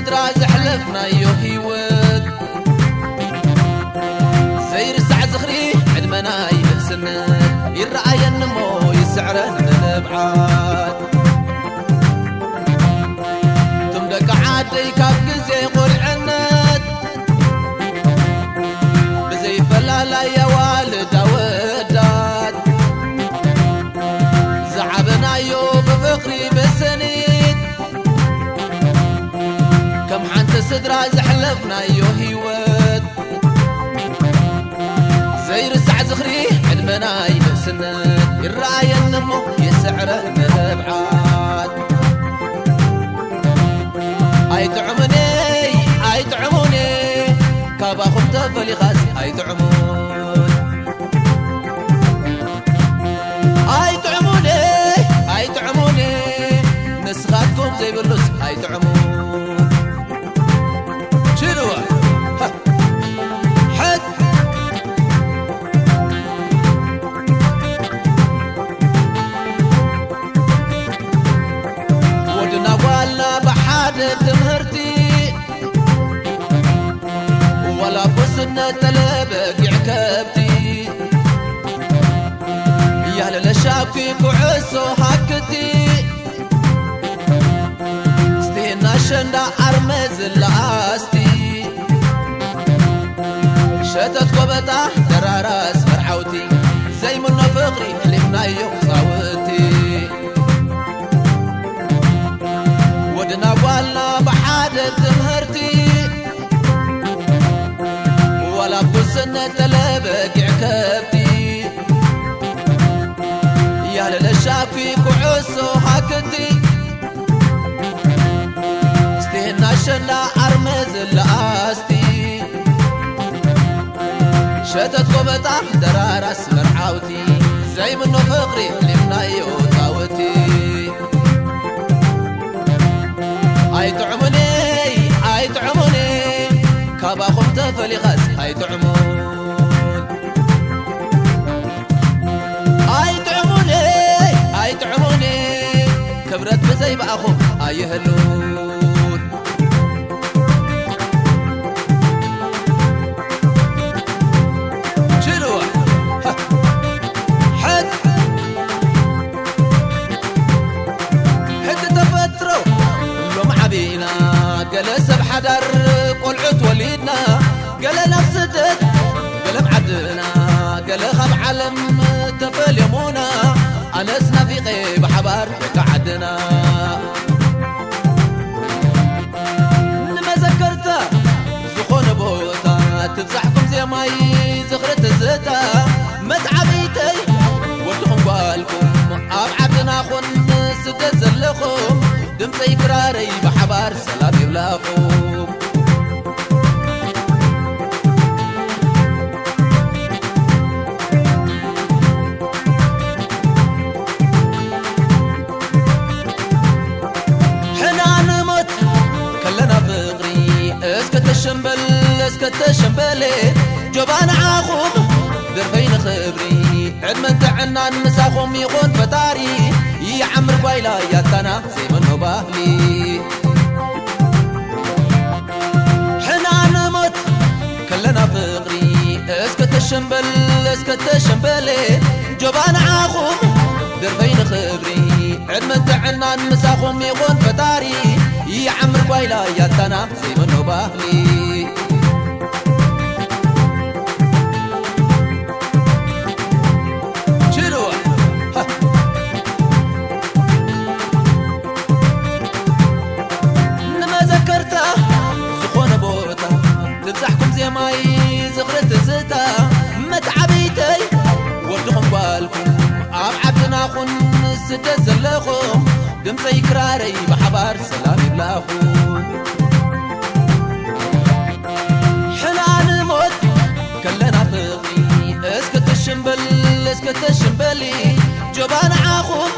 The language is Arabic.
سدرا زحلفنا يوهيوت زير الساعة زخري عدمنا يبسنت يرأي النمو يسعرن الابعاد تمدك عادي كابقزي قرعنت بزي فلالا يا والد وداد زعبنا يو بفقري بسنيد كم حنت سدرا زحلفنا يوهيوت زير الساعة زخري عدمنا يبسنت يرأي النمو يسعرن الابعاد اي تعموني كابا خبت فلي خاز اي تعمون اي تعموني نسخاتكم زي بلوس اي تعمون شنو حد ودنا والنا بحاد تمهرتي ولا بسنة تلبك عكبتي يا للشاكي كعسو هكتي ستينا شندا أرمز اللاستي شتت قبطة دراراس فرحوتي زي من فقري حلفنا يوم صاوتي ودنا والنا بحادة تمهرتي ولا بسنة تلبك عكبتي يا للشافي كعسو هكتي ستينا شنا أرمز اللاستي شتت قبطة دراراس فرحوتي زي منو فقري حلمنا يوطاوتي اي تعموني كابا خمت فلي غاز اي تعمون اي تعموني كبرت بزي بأخو اي هلون شنو حد تفترو لو معبينا جلس بحدر قلعت وليدنا قال نفسدت قال بعدنا قال خب علم تفل يمونا أنسنا في غيب حبار قعدنا لما ذكرت زخون بوتا تفزحكم زي ماي زخرت الزتا متعبيتي ودهم بالكم أبعدنا خن سدت زلخم دمسي كراري بحبار سلام يبلاخم اسكتشمبلي جبان عاخوم درفين خبري عدمن تعنا نساخوم يخون فتاري يعمر بايلا ياتنا زي منو باهلي حنا نموت كلنا فقري اسكتشمبلي جبان عاخوم درفين خبري عدمن تعنا نساخوم يخون فتاري يعمر بايلا ياتنا زي منو باهلي تفزحكم زي ماي زغرت زتا متعبيتي ودهم بالكم أبعدنا خن سدت زلخم دمسي كراري بحبار سلام يبلاخم حنا نموت كلنا فقري اسكت الشمبلي جبان عاخم